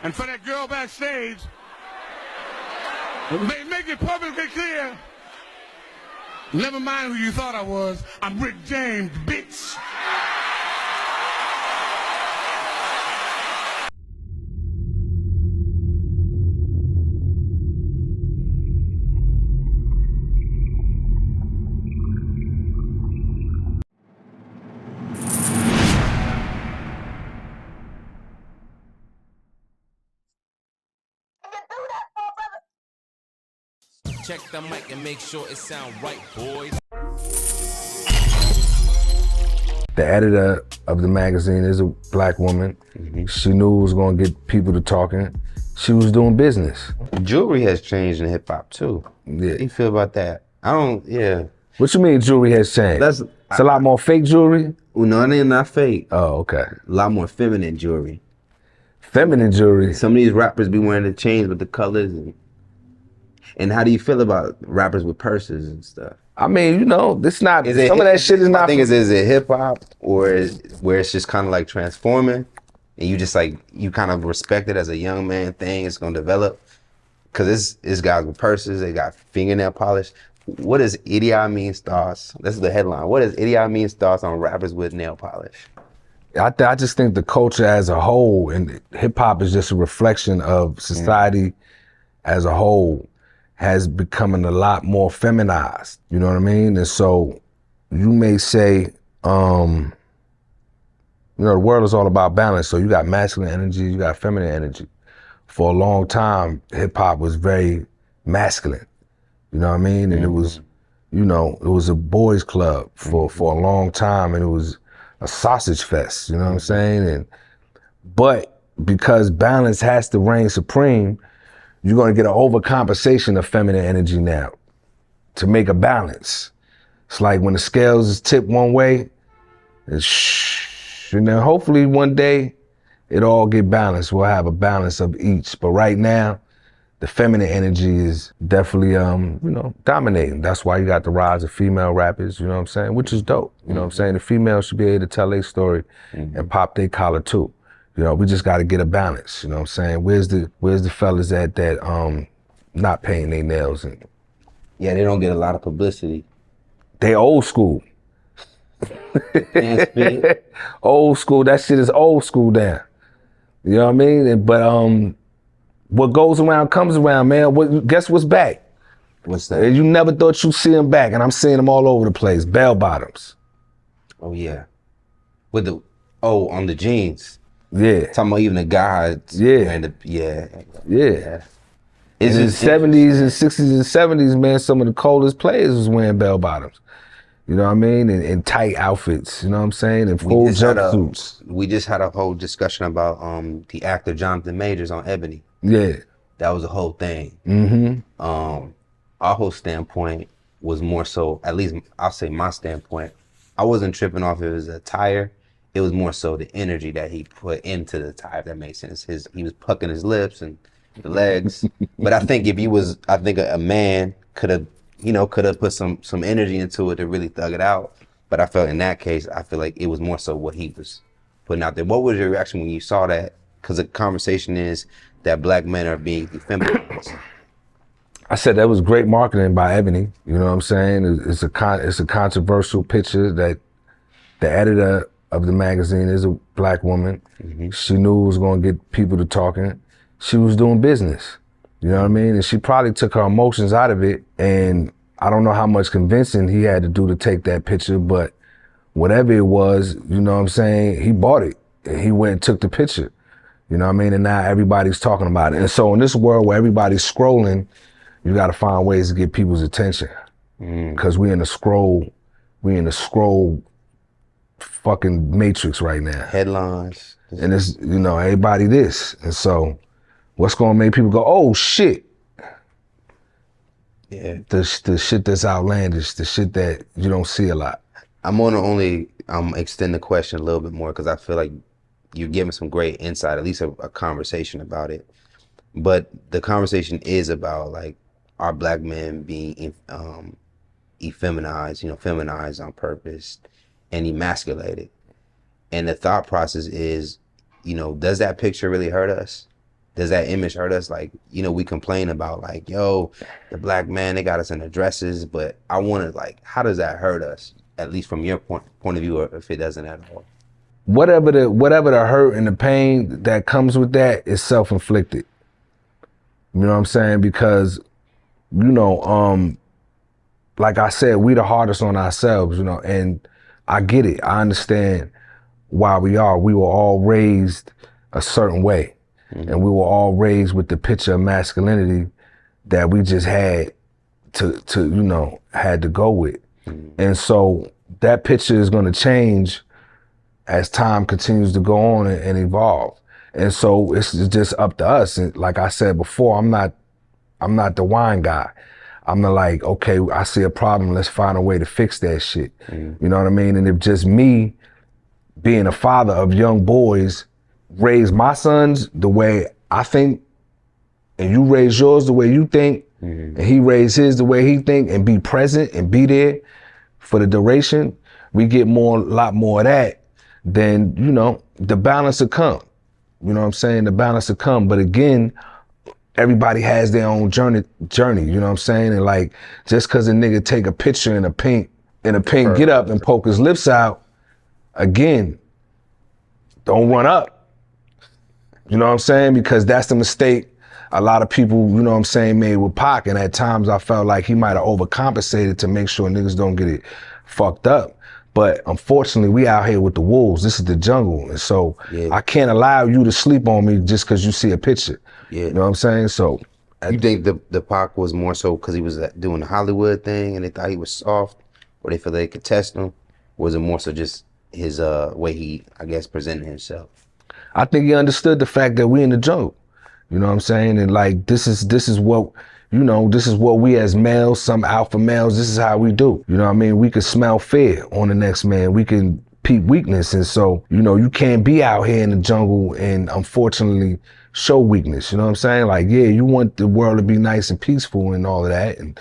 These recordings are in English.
And for that girl backstage, make it perfectly clear. Never mind who you thought I was. I'm Rick James, bitch. Check the mic and make sure it sound right, boys. The editor of the magazine is a black woman. She knew it was gonna get people to talking. She was doing business. Jewelry has changed in hip hop too. Yeah. How do you feel about that? Yeah. What you mean jewelry has changed? It's a lot more fake jewelry? No, they're not fake. Oh, okay. A lot more feminine jewelry. Feminine jewelry? Some of these rappers be wearing the chains with the colors. And how do you feel about rappers with purses and stuff? I mean, you know, some of that shit is not. I think is it hip hop or where it's just kind of like transforming, and you just like you kind of respect it as a young man thing. It's gonna develop because it's guys with purses. They got fingernail polish. What does E.D.I mean thoughts? This is the headline. What does E.D.I mean thoughts on rappers with nail polish? I just think the culture as a whole, and hip hop is just a reflection of society as a whole, has becoming a lot more feminized, you know what I mean? And so you may say, you know, the world is all about balance. So you got masculine energy, you got feminine energy. For a long time, hip hop was very masculine, you know what I mean? And it was, you know, it was a boys club for a long time, and it was a sausage fest, you know what I'm saying? But because balance has to reign supreme, you're gonna get an overcompensation of feminine energy now to make a balance. It's like when the scales is tipped one way, and then hopefully one day it all get balanced. We'll have a balance of each. But right now, the feminine energy is definitely, you know, dominating. That's why you got the rise of female rappers, you know what I'm saying? Which is dope, you know what I'm saying? The females should be able to tell their story and pop their collar too. You know, we just got to get a balance. You know what I'm saying? Where's the fellas at that not painting their nails? And yeah, they don't get a lot of publicity. They old school. Old school. That shit is old school down. You know what I mean? But what goes around comes around, man. Guess what's back? What's that? You never thought you'd see them back, and I'm seeing them all over the place. Bell bottoms. Oh yeah. With on the jeans. Yeah. Talking about even the guys. Yeah. Yeah. In the 70s and 60s and 70s, man, some of the coldest players was wearing bell bottoms. You know what I mean? And tight outfits, you know what I'm saying? And full jumpsuits. We just had a whole discussion about the actor Jonathan Majors on Ebony. Yeah. That was a whole thing. Our whole standpoint was more so, at least I'll say my standpoint, I wasn't tripping off if it was attire. It was more so the energy that he put into the tie, if that makes sense. He was pucking his lips and the legs. But I think a man could have put some energy into it to really thug it out. But I felt in that case, I feel like it was more so what he was putting out there. What was your reaction when you saw that? Because the conversation is that black men are being effeminized. I said that was great marketing by Ebony. You know what I'm saying? It's a controversial picture that the editor of the magazine is a black woman. She knew it was gonna get people to talking. She was doing business, you know what I mean? And she probably took her emotions out of it, and I don't know how much convincing he had to do to take that picture, but whatever it was, you know what I'm saying, he bought it, and he went and took the picture, you know what I mean? And now everybody's talking about it. And so in this world where everybody's scrolling, you gotta find ways to get people's attention, because we in the scroll fucking matrix right now. Headlines. And it's, you know, everybody this. And so what's gonna make people go, oh shit? Yeah. The shit that's outlandish, the shit that you don't see a lot. I'm gonna extend the question a little bit more because I feel like you're giving some great insight, at least a conversation about it. But the conversation is about like our black men being effeminized, feminized on purpose and emasculated. And the thought process is, does that picture really hurt us? does that image hurt us? Like, you know, we complain about like, yo, the black man, they got us in the dresses, but I want to like, how does that hurt us? At least from your point of view, or if it doesn't at all. Whatever the hurt and the pain that comes with that is self-inflicted. You know what I'm saying? Because, you know, like I said, we the hardest on ourselves, you know, and I get it. I understand why we are. We were all raised a certain way. And we were all raised with the picture of masculinity that we just had to you know, had to go with. And so that picture is going to change as time continues to go on and evolve. And so it's just up to us. And like I said before, I'm not the wine guy. I'm the like, okay, I see a problem, let's find a way to fix that shit. You know what I mean? And if just me being a father of young boys raise my sons the way I think, and you raise yours the way you think, and he raise his the way he think, and be present and be there for the duration, we get a lot more of that, then, you know, the balance will come. You know what I'm saying? The balance will come. But again, everybody has their own journey, you know what I'm saying? And like, just cause a nigga take a picture in a pink get up and poke his lips out, again, don't run up. You know what I'm saying? Because that's the mistake a lot of people, you know what I'm saying, made with Pac. And at times I felt like he might have overcompensated to make sure niggas don't get it fucked up. But unfortunately, we out here with the wolves. This is the jungle. And so I can't allow you to sleep on me just because you see a picture. You know what I'm saying? So you think the Pac was more so because he was doing the Hollywood thing and they thought he was soft, or they feel they could test him? Or was it more so just his way he, I guess, presented himself? I think he understood the fact that we in the jungle. You know what I'm saying? And like, this is what, you know, this is what we as males, some alpha males, this is how we do. You know what I mean? We can smell fear on the next man. We can peep weakness. And so, you know, you can't be out here in the jungle and unfortunately show weakness. You know what I'm saying? Like, yeah, you want the world to be nice and peaceful and all of that. And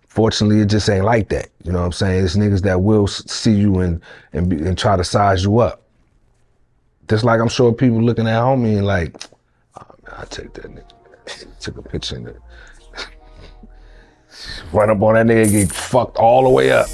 fortunately, it just ain't like that. You know what I'm saying? It's niggas that will see you and try to size you up. Just like I'm sure people looking at homie and like, oh man, I take that nigga. Took a picture and run up on that nigga and get fucked all the way up.